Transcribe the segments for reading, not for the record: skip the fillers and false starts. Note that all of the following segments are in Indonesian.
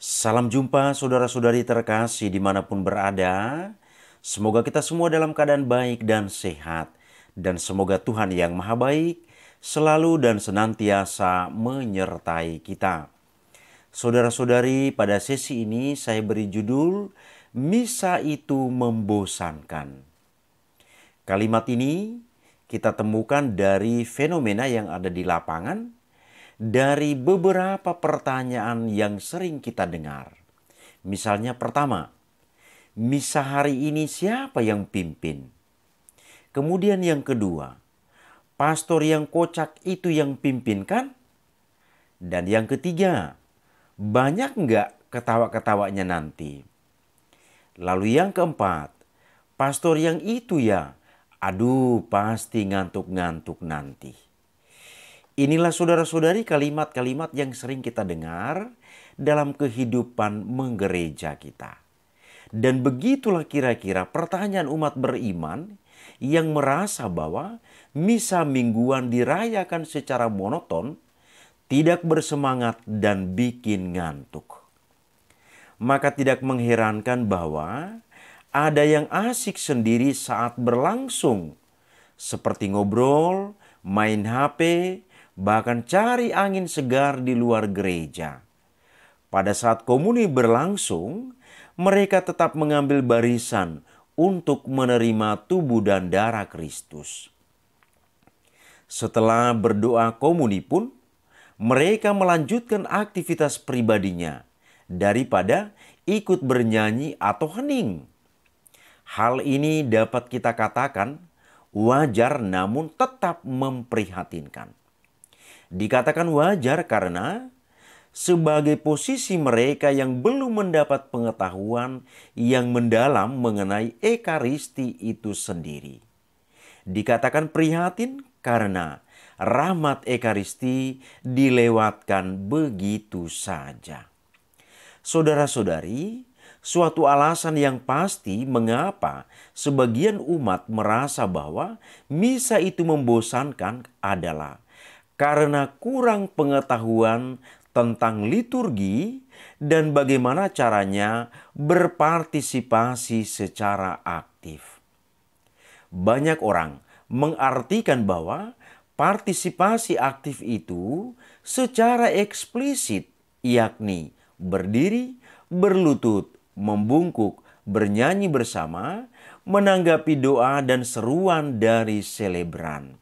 Salam jumpa saudara-saudari terkasih dimanapun berada. Semoga kita semua dalam keadaan baik dan sehat. Dan semoga Tuhan yang Maha Baik selalu dan senantiasa menyertai kita. Saudara-saudari, pada sesi ini saya beri judul Misa itu membosankan. Kalimat ini kita temukan dari fenomena yang ada di lapangan, dari beberapa pertanyaan yang sering kita dengar. Misalnya pertama, misa hari ini siapa yang pimpin? Kemudian yang kedua, pastor yang kocak itu yang pimpin kan? Dan yang ketiga, banyak nggak ketawa-ketawanya nanti? Lalu yang keempat, pastor yang itu ya, aduh pasti ngantuk-ngantuk nanti. Inilah saudara-saudari kalimat-kalimat yang sering kita dengar dalam kehidupan menggereja kita. Dan begitulah kira-kira pertanyaan umat beriman yang merasa bahwa misa mingguan dirayakan secara monoton, tidak bersemangat dan bikin ngantuk. Maka tidak mengherankan bahwa ada yang asik sendiri saat berlangsung, seperti ngobrol, main HP, bahkan cari angin segar di luar gereja. Pada saat komuni berlangsung, mereka tetap mengambil barisan untuk menerima tubuh dan darah Kristus. Setelah berdoa komuni pun, mereka melanjutkan aktivitas pribadinya daripada ikut bernyanyi atau hening. Hal ini dapat kita katakan wajar namun tetap memprihatinkan. Dikatakan wajar karena sebagai posisi mereka yang belum mendapat pengetahuan yang mendalam mengenai Ekaristi itu sendiri. Dikatakan prihatin karena rahmat Ekaristi dilewatkan begitu saja. Saudara-saudari, suatu alasan yang pasti mengapa sebagian umat merasa bahwa misa itu membosankan adalah karena kurang pengetahuan tentang liturgi dan bagaimana caranya berpartisipasi secara aktif. Banyak orang mengartikan bahwa partisipasi aktif itu secara eksplisit, yakni berdiri, berlutut, membungkuk, bernyanyi bersama, menanggapi doa dan seruan dari selebran.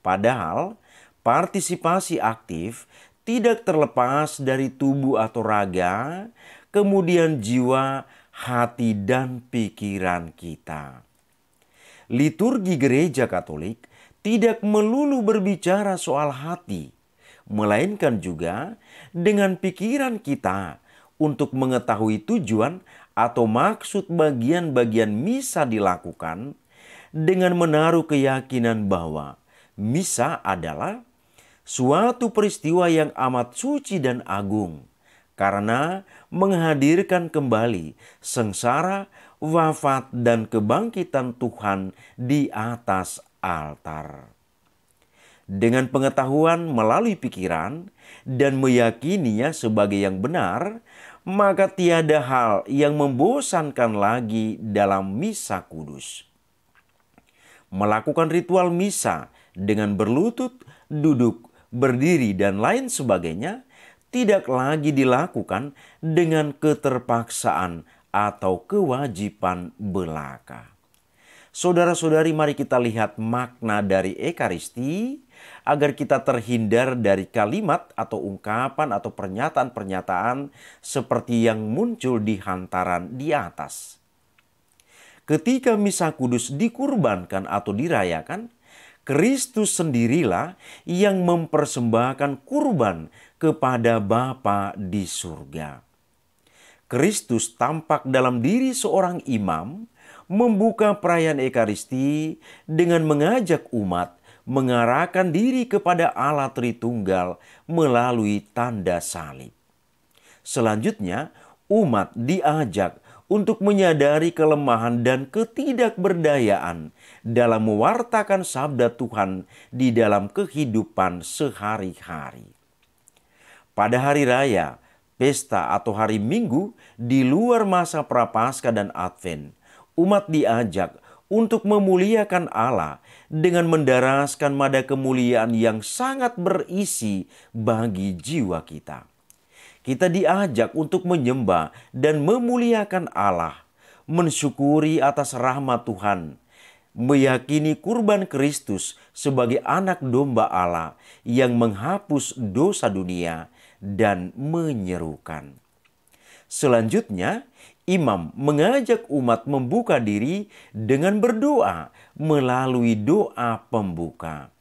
Padahal partisipasi aktif tidak terlepas dari tubuh atau raga, kemudian jiwa, hati, dan pikiran kita. Liturgi Gereja Katolik tidak melulu berbicara soal hati, melainkan juga dengan pikiran kita untuk mengetahui tujuan atau maksud bagian-bagian misa dilakukan dengan menaruh keyakinan bahwa misa adalah suatu peristiwa yang amat suci dan agung karena menghadirkan kembali sengsara, wafat, dan kebangkitan Tuhan di atas altar. Dengan pengetahuan melalui pikiran dan meyakininya sebagai yang benar, maka tiada hal yang membosankan lagi dalam misa kudus. Melakukan ritual misa dengan berlutut, duduk, berdiri, dan lain sebagainya tidak lagi dilakukan dengan keterpaksaan atau kewajiban belaka. Saudara-saudari, mari kita lihat makna dari Ekaristi agar kita terhindar dari kalimat atau ungkapan atau pernyataan-pernyataan seperti yang muncul di hantaran di atas. Ketika misa kudus dikurbankan atau dirayakan, Kristus sendirilah yang mempersembahkan kurban kepada Bapa di surga. Kristus tampak dalam diri seorang imam, membuka perayaan Ekaristi dengan mengajak umat mengarahkan diri kepada Allah Tritunggal melalui tanda salib. Selanjutnya, umat diajak untuk menyadari kelemahan dan ketidakberdayaan dalam mewartakan sabda Tuhan di dalam kehidupan sehari-hari. Pada hari raya pesta atau hari Minggu di luar masa Prapaskah dan Advent, umat diajak untuk memuliakan Allah dengan mendaraskan nada kemuliaan yang sangat berisi bagi jiwa kita. Kita diajak untuk menyembah dan memuliakan Allah, mensyukuri atas rahmat Tuhan, meyakini kurban Kristus sebagai anak domba Allah yang menghapus dosa dunia, dan menyerukan. Selanjutnya, imam mengajak umat membuka diri dengan berdoa melalui doa pembuka.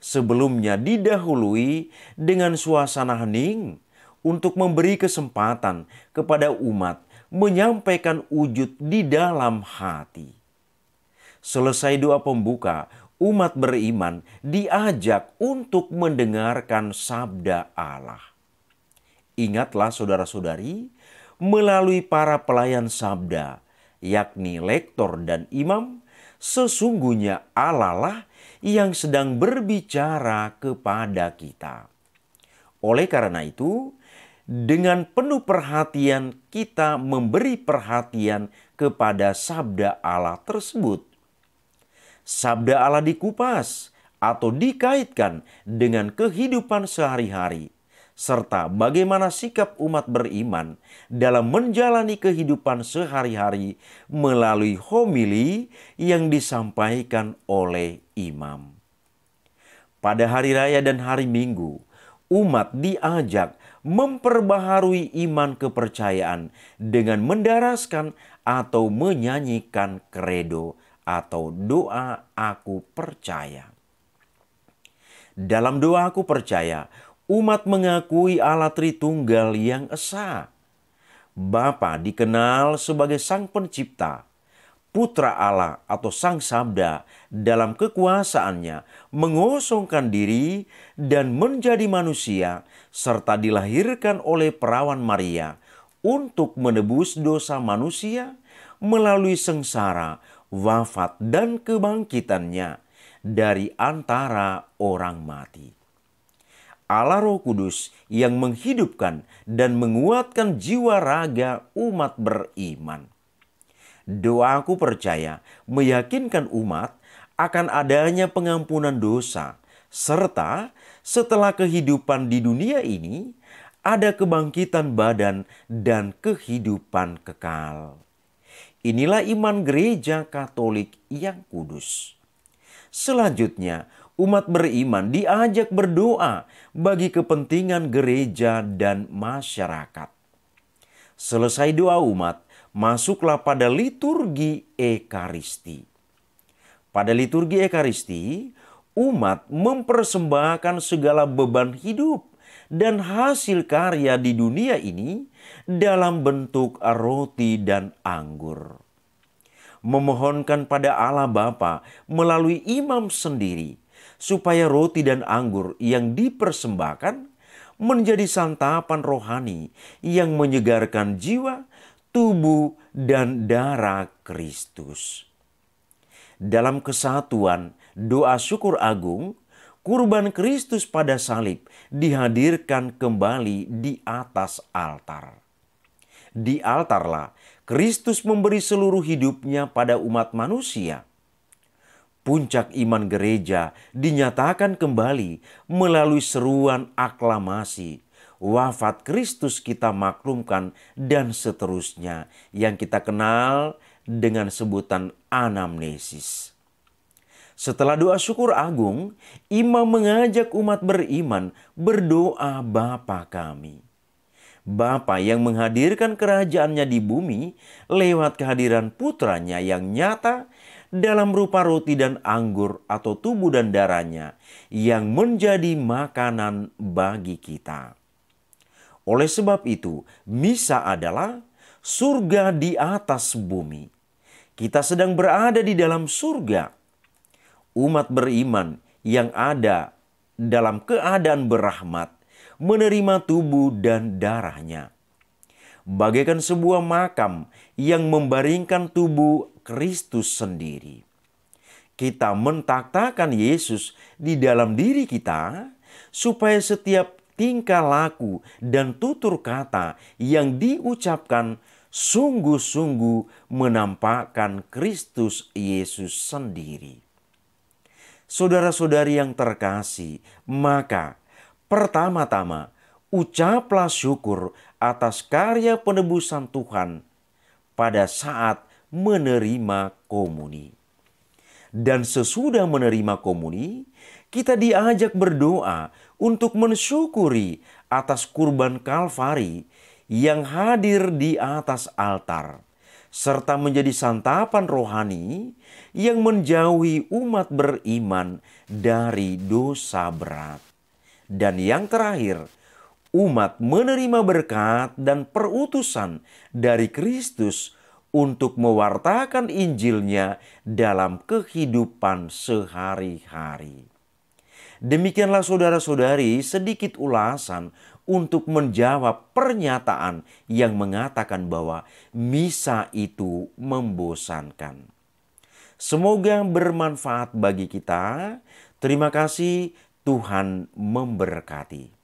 Sebelumnya didahului dengan suasana hening untuk memberi kesempatan kepada umat menyampaikan wujud di dalam hati. Selesai doa pembuka, umat beriman diajak untuk mendengarkan sabda Allah. Ingatlah saudara-saudari, melalui para pelayan sabda, yakni lektor dan imam, sesungguhnya Allah lah yang sedang berbicara kepada kita. Oleh karena itu, dengan penuh perhatian kita memberi perhatian kepada sabda Allah tersebut. Sabda Allah dikupas atau dikaitkan dengan kehidupan sehari-hari, serta bagaimana sikap umat beriman dalam menjalani kehidupan sehari-hari melalui homili yang disampaikan oleh imam. Pada hari raya dan hari Minggu, umat diajak memperbaharui iman kepercayaan dengan mendaraskan atau menyanyikan kredo atau doa aku percaya. Dalam doa aku percaya, umat mengakui Allah Tritunggal yang esa. Bapa dikenal sebagai Sang Pencipta, Putra Allah atau Sang Sabda dalam kekuasaannya mengosongkan diri dan menjadi manusia serta dilahirkan oleh perawan Maria untuk menebus dosa manusia melalui sengsara, wafat dan kebangkitannya dari antara orang mati. Allah Roh Kudus yang menghidupkan dan menguatkan jiwa raga umat beriman. Doa aku percaya meyakinkan umat akan adanya pengampunan dosa, serta setelah kehidupan di dunia ini ada kebangkitan badan dan kehidupan kekal. Inilah iman gereja Katolik yang kudus. Selanjutnya, umat beriman diajak berdoa bagi kepentingan gereja dan masyarakat. Selesai doa umat, masuklah pada liturgi Ekaristi. Pada liturgi Ekaristi, umat mempersembahkan segala beban hidup dan hasil karya di dunia ini dalam bentuk roti dan anggur. Memohonkan pada Allah Bapa melalui imam sendiri, supaya roti dan anggur yang dipersembahkan menjadi santapan rohani yang menyegarkan jiwa, tubuh, dan darah Kristus. Dalam kesatuan doa syukur agung, kurban Kristus pada salib dihadirkan kembali di atas altar. Di altarlah Kristus memberi seluruh hidupnya pada umat manusia. Puncak iman gereja dinyatakan kembali melalui seruan aklamasi, wafat Kristus kita maklumkan, dan seterusnya yang kita kenal dengan sebutan anamnesis. Setelah doa syukur agung, imam mengajak umat beriman berdoa Bapa kami. Bapa yang menghadirkan kerajaannya di bumi lewat kehadiran putranya yang nyata dalam rupa roti dan anggur atau tubuh dan darahnya yang menjadi makanan bagi kita. Oleh sebab itu, misa adalah surga di atas bumi. Kita sedang berada di dalam surga. Umat beriman yang ada dalam keadaan berahmat menerima tubuh dan darahnya. Bagaikan sebuah makam yang membaringkan tubuh Kristus sendiri. Kita mentaktakan Yesus di dalam diri kita supaya setiap tingkah laku dan tutur kata yang diucapkan sungguh-sungguh menampakkan Kristus Yesus sendiri. Saudara-saudari yang terkasih, maka pertama-tama ucaplah syukur atas karya penebusan Tuhan pada saat menerima komuni. Dan sesudah menerima komuni, kita diajak berdoa untuk mensyukuri atas kurban Kalvari yang hadir di atas altar, serta menjadi santapan rohani yang menjauhi umat beriman dari dosa berat. Dan yang terakhir, umat menerima berkat dan perutusan dari Kristus untuk mewartakan Injilnya dalam kehidupan sehari-hari. Demikianlah saudara-saudari sedikit ulasan untuk menjawab pernyataan yang mengatakan bahwa misa itu membosankan. Semoga bermanfaat bagi kita. Terima kasih, Tuhan memberkati.